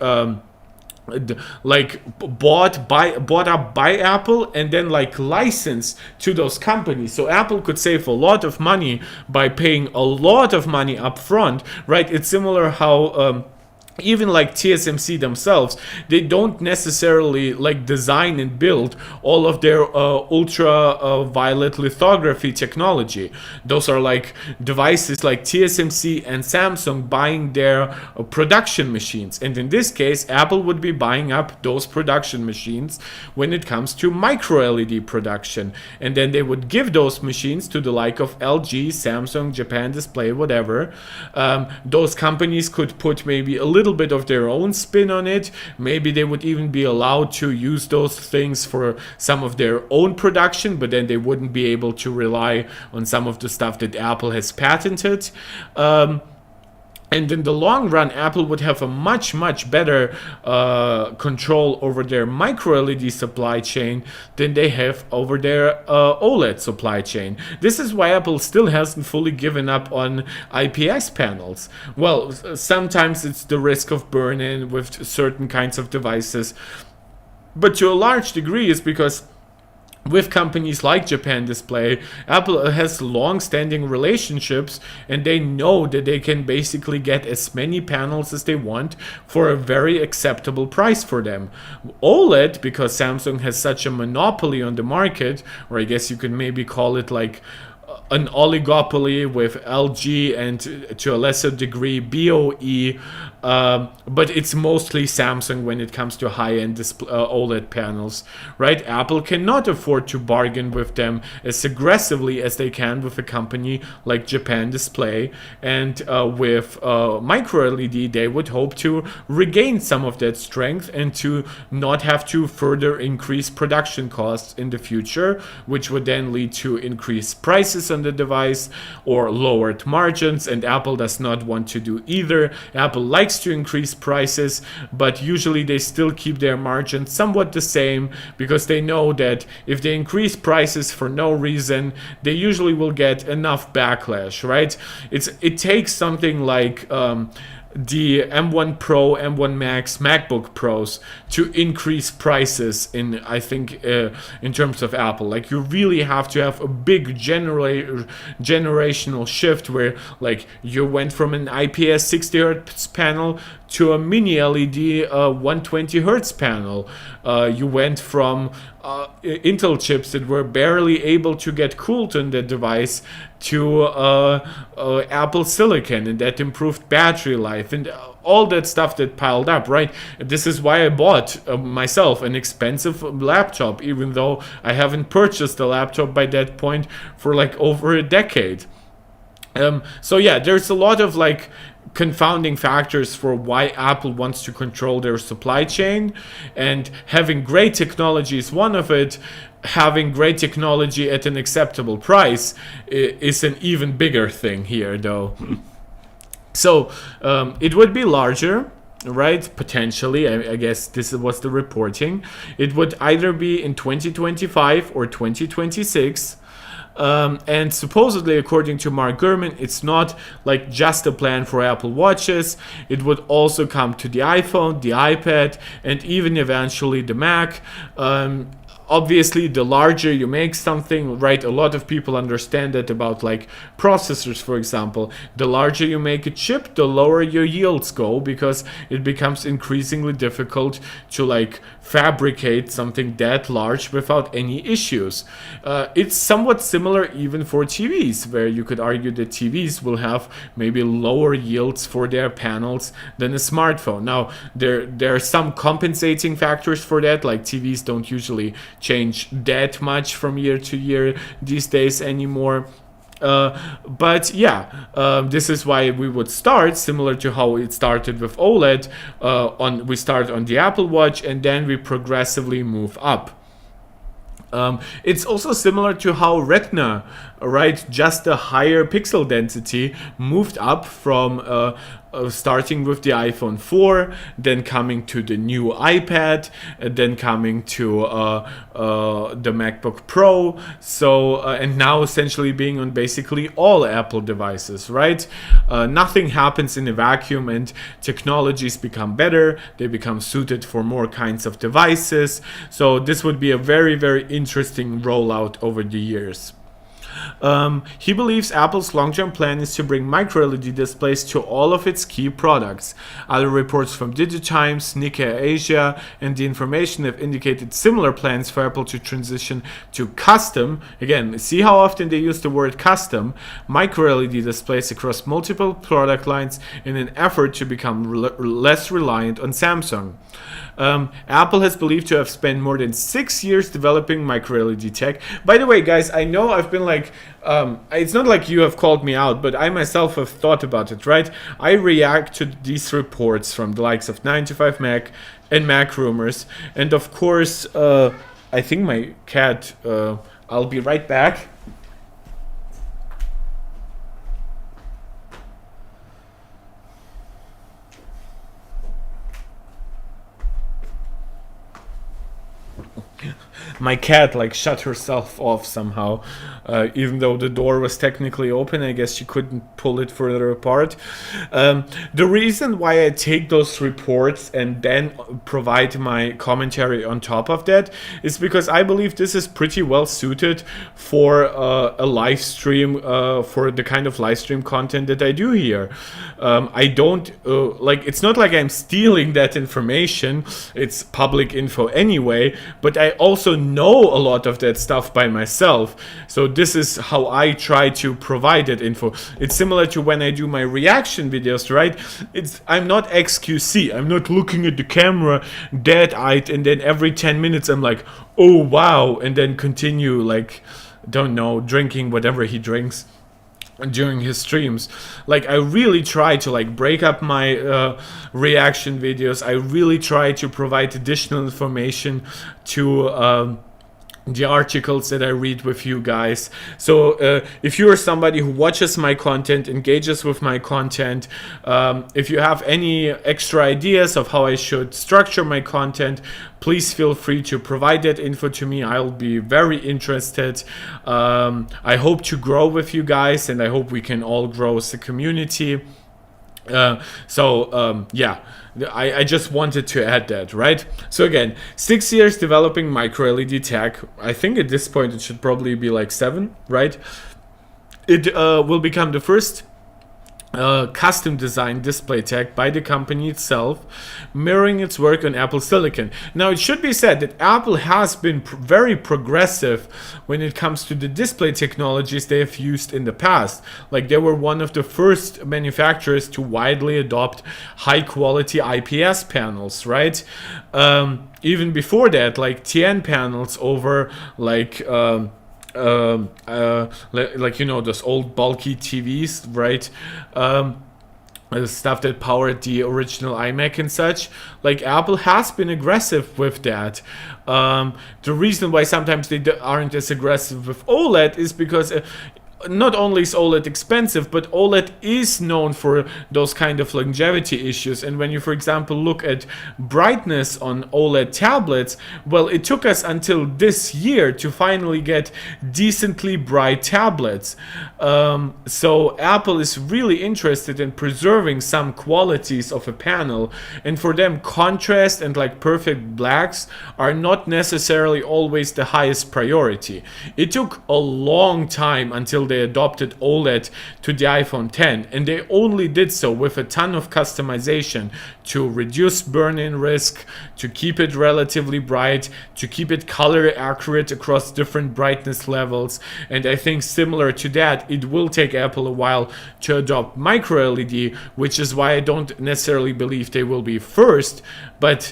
Speaker 1: bought up by Apple and then like licensed to those companies. So Apple could save a lot of money by paying a lot of money up front, right? It's similar how even like TSMC themselves, they don't necessarily like design and build all of their ultraviolet lithography technology. Those are like devices like TSMC and Samsung buying their production machines, and in this case Apple would be buying up those production machines when it comes to microLED production, and then they would give those machines to the like of LG, Samsung, Japan Display, whatever. Those companies could put maybe a little bit of their own spin on it. Maybe they would even be allowed to use those things for some of their own production, but then they wouldn't be able to rely on some of the stuff that Apple has patented. And in the long run, Apple would have a much better control over their microLED supply chain than they have over their OLED supply chain. This is why Apple still hasn't fully given up on IPS panels. Well, sometimes it's the risk of burn-in with certain kinds of devices, but to a large degree it's because with companies like Japan Display, Apple has long-standing relationships, and they know that they can basically get as many panels as they want for a very acceptable price for them. OLED, because Samsung has such a monopoly on the market, or I guess you could maybe call it like an oligopoly with LG and to a lesser degree BOE, but it's mostly Samsung when it comes to high-end OLED panels, right? Apple cannot afford to bargain with them as aggressively as they can with a company like Japan Display, and with MicroLED they would hope to regain some of that strength and to not have to further increase production costs in the future, which would then lead to increased prices on the device or lowered margins, and Apple does not want to do either. Apple likes to increase prices, but usually they still keep their margins somewhat the same, because they know that if they increase prices for no reason, they usually will get enough backlash, right? It takes something like the M1 Pro, M1 Max, MacBook Pros to increase prices in, I think, in terms of Apple. Like, you really have to have a big generational shift where, like, you went from an IPS 60 Hz panel to a mini LED 120 Hz panel. You went from Intel chips that were barely able to get cooled on the device to Apple Silicon, and that improved battery life and all that stuff that piled up, right? This is why I bought myself an expensive laptop, even though I haven't purchased a laptop by that point for like over a decade. So yeah, there's a lot of like confounding factors for why Apple wants to control their supply chain, and having great technology is one of it. Having great technology at an acceptable price is an even bigger thing here, though. So it would be larger, right? Potentially, I guess this was the reporting. It would either be in 2025 or 2026. And supposedly, according to Mark Gurman, it's not like just a plan for Apple Watches. It would also come to the iPhone, the iPad, and even eventually the Mac. Obviously, the larger you make something, right, a lot of people understand that about like processors, for example. The larger you make a chip, the lower your yields go, because it becomes increasingly difficult to like fabricate something that large without any issues. It's somewhat similar even for TVs, where you could argue that TVs will have maybe lower yields for their panels than a smartphone. Now, there are some compensating factors for that, like TVs don't usually change that much from year to year these days anymore. But yeah, this is why we would start similar to how it started with OLED. We start on the Apple Watch and then we progressively move up. It's also similar to how Retina, right, just a higher pixel density, moved up from starting with the iPhone 4, then coming to the new iPad, then coming to the MacBook Pro, so and now essentially being on basically all Apple devices, right? Nothing happens in a vacuum, and technologies become better, they become suited for more kinds of devices, so this would be a very, very interesting rollout over the years. He believes Apple's long-term plan is to bring micro-LED displays to all of its key products. Other reports from DigiTimes, Nikkei Asia, and The Information have indicated similar plans for Apple to transition to custom, again, see how often they use the word custom, micro-LED displays across multiple product lines in an effort to become less reliant on Samsung. Apple has believed to have spent more than 6 years developing micro-LED tech. By the way, guys, I know I've been like, it's not like you have called me out, but I myself have thought about it, right? I react to these reports from the likes of 9to5Mac and Mac Rumors, and of course, I think my cat, I'll be right back. my cat like shut herself off somehow, even though the door was technically open. I guess she couldn't pull it further apart. The reason why I take those reports and then provide my commentary on top of that is because I believe this is pretty well suited for a live stream, for the kind of live stream content that I do here. I don't it's not like I'm stealing that information. It's public info anyway, but I also know a lot of that stuff by myself. So this is how I try to provide that info. It's similar to when I do my reaction videos, right? I'm not XQC. I'm not looking at the camera dead-eyed and then every 10 minutes I'm like, oh wow, and then continue like, don't know, drinking whatever he drinks during his streams. Like, I really try to like break up my reaction videos. I really try to provide additional information to the articles that I read with you guys. So if you are somebody who watches my content, engages with my content, if you have any extra ideas of how I should structure my content, please feel free to provide that info to me. I'll be very interested. I hope to grow with you guys, and I hope we can all grow as a community. Yeah, I just wanted to add that, right? So again, 6 years developing micro-LED tech. I think at this point it should probably be like 7, right? It will become the first custom designed display tech by the company itself, mirroring its work on Apple Silicon. Now, it should be said that Apple has been very progressive when it comes to the display technologies they have used in the past. Like, they were one of the first manufacturers to widely adopt high quality IPS panels, right? Even before that, like TN panels over like like, you know, those old bulky TVs, right? Stuff that powered the original iMac and such. Like, Apple has been aggressive with that. The reason why sometimes they aren't as aggressive with OLED is because not only is OLED expensive, but OLED is known for those kind of longevity issues. And when you, for example, look at brightness on OLED tablets, well, it took us until this year to finally get decently bright tablets. So Apple is really interested in preserving some qualities of a panel, and for them, contrast and like perfect blacks are not necessarily always the highest priority. It took a long time until they adopted OLED to the iPhone X, and they only did so with a ton of customization to reduce burn-in risk, to keep it relatively bright, to keep it color accurate across different brightness levels. And I think similar to that, it will take Apple a while to adopt micro-LED, which is why I don't necessarily believe they will be first, but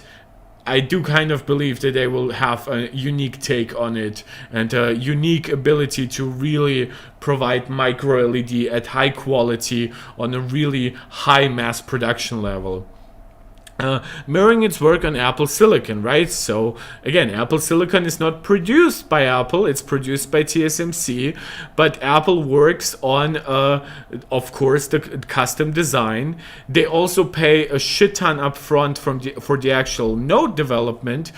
Speaker 1: I do kind of believe that they will have a unique take on it and a unique ability to really provide micro LED at high quality on a really high mass production level. Mirroring its work on Apple Silicon, right? So again, Apple Silicon is not produced by Apple, it's produced by TSMC, but Apple works on, of course, the custom design. They also pay a shit ton up front for the actual node development.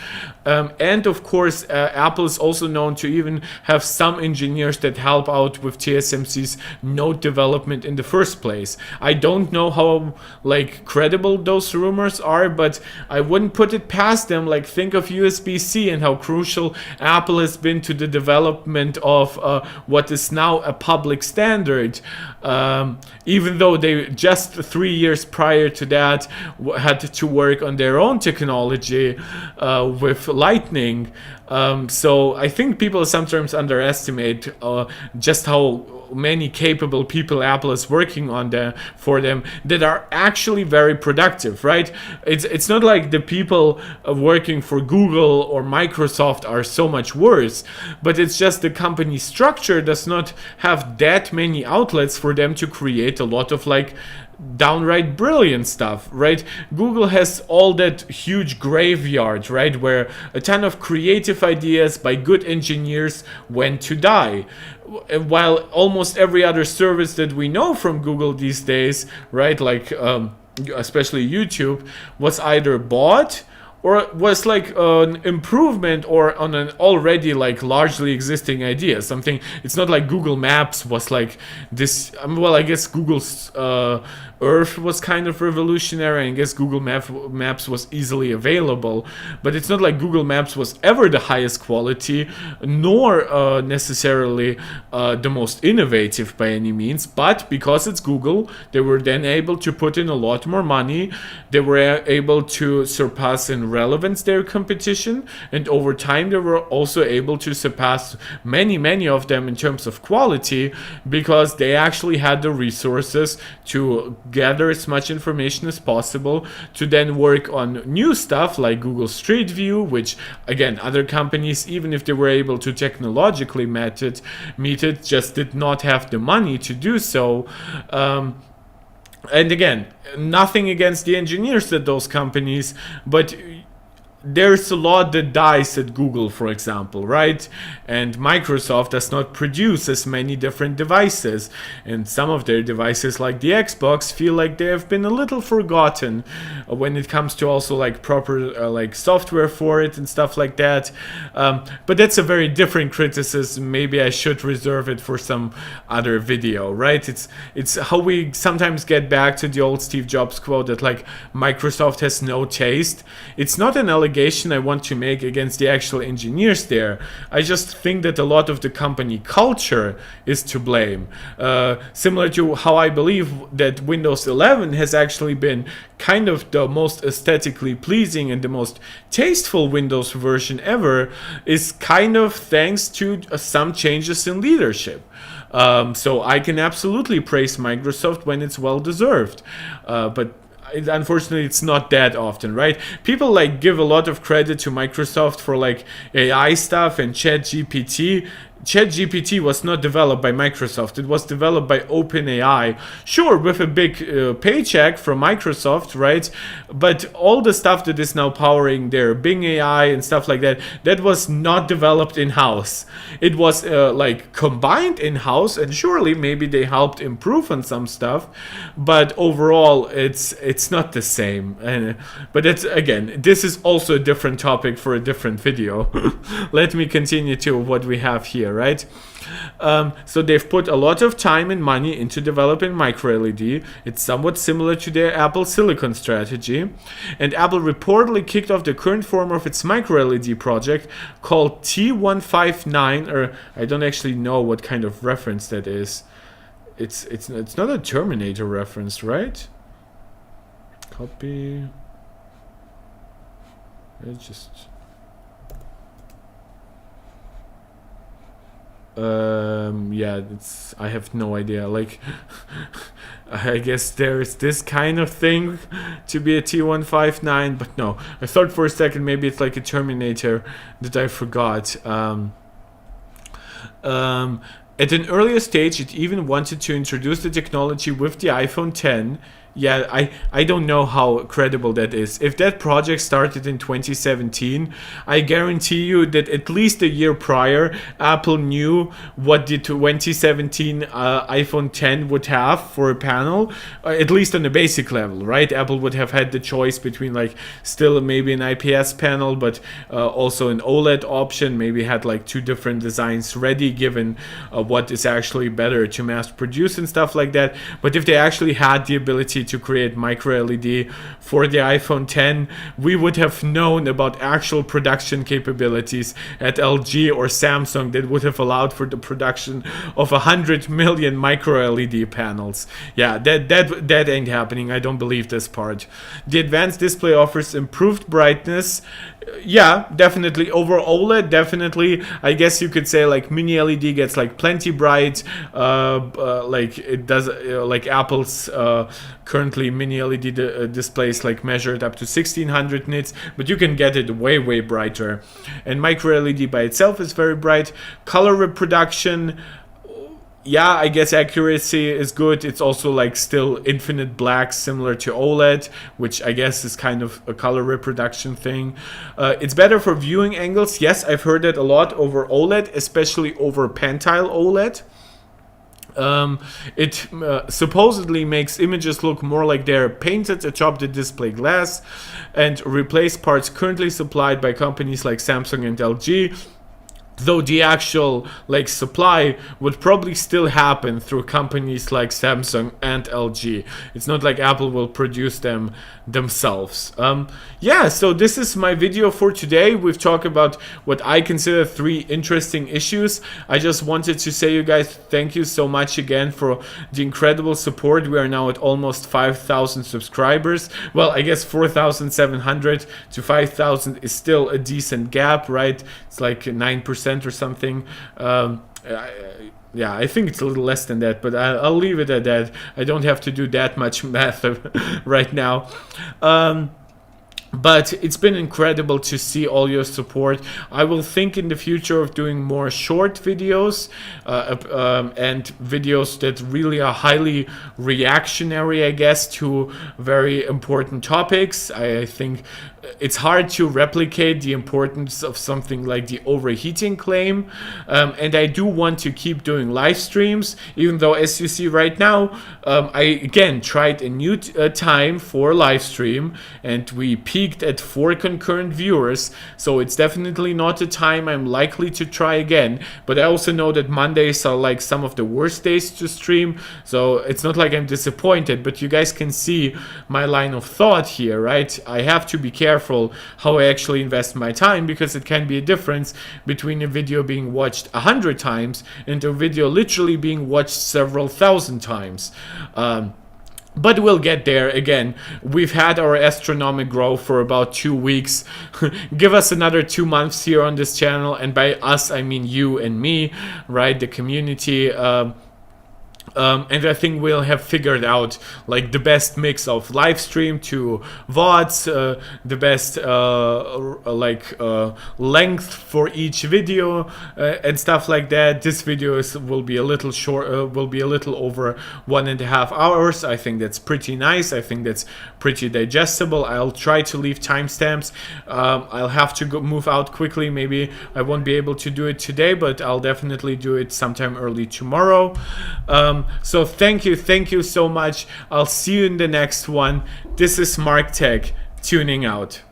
Speaker 1: And of course, Apple is also known to even have some engineers that help out with TSMC's node development in the first place. I don't know how like credible those rumors are, but I wouldn't put it past them. Like, think of USB-C and how crucial Apple has been to the development of what is now a public standard. Even though they just 3 years prior to that had to work on their own technology with Lightning. So I think people sometimes underestimate just how many capable people Apple is working on for them that are actually very productive, right? It's not like the people working for Google or Microsoft are so much worse, but it's just the company structure does not have that many outlets for them to create a lot of like downright brilliant stuff, right? Google has all that huge graveyard, right, where a ton of creative ideas by good engineers went to die, while almost every other service that we know from Google these days, right, like especially YouTube, was either bought or was like an improvement or on an already like largely existing idea. Something, it's not like Google Maps was like this. Well, I guess Google's Earth was kind of revolutionary. I guess Google Maps was easily available, but it's not like Google Maps was ever the highest quality, nor necessarily the most innovative by any means. But because it's Google, they were then able to put in a lot more money. They were able to surpass in relevance their competition, and over time they were also able to surpass many of them in terms of quality, because they actually had the resources to gather as much information as possible to then work on new stuff like Google Street View, which again, other companies, even if they were able to technologically meet it, just did not have the money to do so. And again, nothing against the engineers at those companies, but there's a lot that dies at Google, for example, right? And Microsoft does not produce as many different devices. And some of their devices, like the Xbox, feel like they have been a little forgotten when it comes to also like proper like software for it and stuff like that. But that's a very different criticism. Maybe I should reserve it for some other video, right? It's how we sometimes get back to the old Steve Jobs quote that like Microsoft has no taste. It's not an allegation I want to make against the actual engineers there. I just think that a lot of the company culture is to blame. Similar to how I believe that Windows 11 has actually been kind of the most aesthetically pleasing and the most tasteful Windows version ever, is kind of thanks to some changes in leadership. So I can absolutely praise Microsoft when it's well deserved. But unfortunately, it's not that often, right? People like give a lot of credit to Microsoft for like AI stuff and ChatGPT. ChatGPT was not developed by Microsoft. It was developed by OpenAI. Sure, with a big paycheck from Microsoft, right? But all the stuff that is now powering their Bing AI and stuff like that, that was not developed in-house. It was like combined in-house, and surely maybe they helped improve on some stuff, but overall it's not the same. But that's, again, this is also a different topic for a different video. Let me continue to what we have here, right? So they've put a lot of time and money into developing MicroLED. It's somewhat similar to their Apple Silicon strategy. And Apple reportedly kicked off the current form of its MicroLED project called T159, or I don't actually know what kind of reference that is. It's not a Terminator reference, right? Copy. It's just... yeah, I have no idea. Like, I guess there's this kind of thing to be a T159, but no. I thought for a second maybe it's like a Terminator that I forgot. At an earlier stage, it even wanted to introduce the technology with the iPhone 10. Yeah, I don't know how credible that is. If that project started in 2017, I guarantee you that at least a year prior, Apple knew what the 2017 iPhone 10 would have for a panel, at least on the basic level, right? Apple would have had the choice between like still maybe an IPS panel, but also an OLED option, maybe had like two different designs ready, given what is actually better to mass produce and stuff like that. But if they actually had the ability to create MicroLED for the iPhone 10, we would have known about actual production capabilities at LG or Samsung that would have allowed for the production of 100 million MicroLED panels. Yeah, that ain't happening. I don't believe this part. The advanced display offers improved brightness. Yeah, definitely. Over OLED, definitely. I guess you could say like mini LED gets like plenty bright, like it does, like Apple's currently mini LED displays like measured up to 1600 nits, but you can get it way brighter. And micro LED by itself is very bright. Color reproduction, yeah, I guess accuracy is good. It's also like still infinite black, similar to OLED, which I guess is kind of a color reproduction thing. It's better for viewing angles. Yes, I've heard that a lot over OLED, especially over Pentile OLED. It supposedly makes images look more like they're painted atop the display glass and replace parts currently supplied by companies like Samsung and LG, though the actual like supply would probably still happen through companies like Samsung and LG. It's not like Apple will produce them themselves. Yeah, so this is my video for today. We've talked about what I consider 3 interesting issues. I just wanted to say, you guys, thank you so much again for the incredible support. We are now at almost 5,000 subscribers. Well, I guess 4,700 to 5,000 is still a decent gap, right? It's like 9% or something. Yeah, I think it's a little less than that, but I'll leave it at that. I don't have to do that much math right now. But it's been incredible to see all your support. I will think in the future of doing more short videos and videos that really are highly reactionary, I guess, to very important topics. I think it's hard to replicate the importance of something like the overheating claim, and I do want to keep doing live streams, even though, as you see right now, I again tried a new time for live stream, and we peaked at 4 concurrent viewers, so it's definitely not a time I'm likely to try again. But I also know that Mondays are like some of the worst days to stream, so it's not like I'm disappointed, but you guys can see my line of thought here, right? I have to be careful how I actually invest my time, because it can be a difference between a video being watched 100 times and a video literally being watched several thousand times. But we'll get there. Again, we've had our astronomic growth for about 2 weeks. Give us another 2 months here on this channel, and by us I mean you and me, right? The community. And I think we'll have figured out like the best mix of live stream to VODs, the best length for each video, and stuff like that. This video will be a little short, will be a little over 1.5 hours. I think that's pretty nice. I think that's pretty digestible. I'll try to leave timestamps. I'll have to move out quickly. Maybe I won't be able to do it today, but I'll definitely do it sometime early tomorrow. So thank you so much. I'll see you in the next one. This is Mark Tech, tuning out.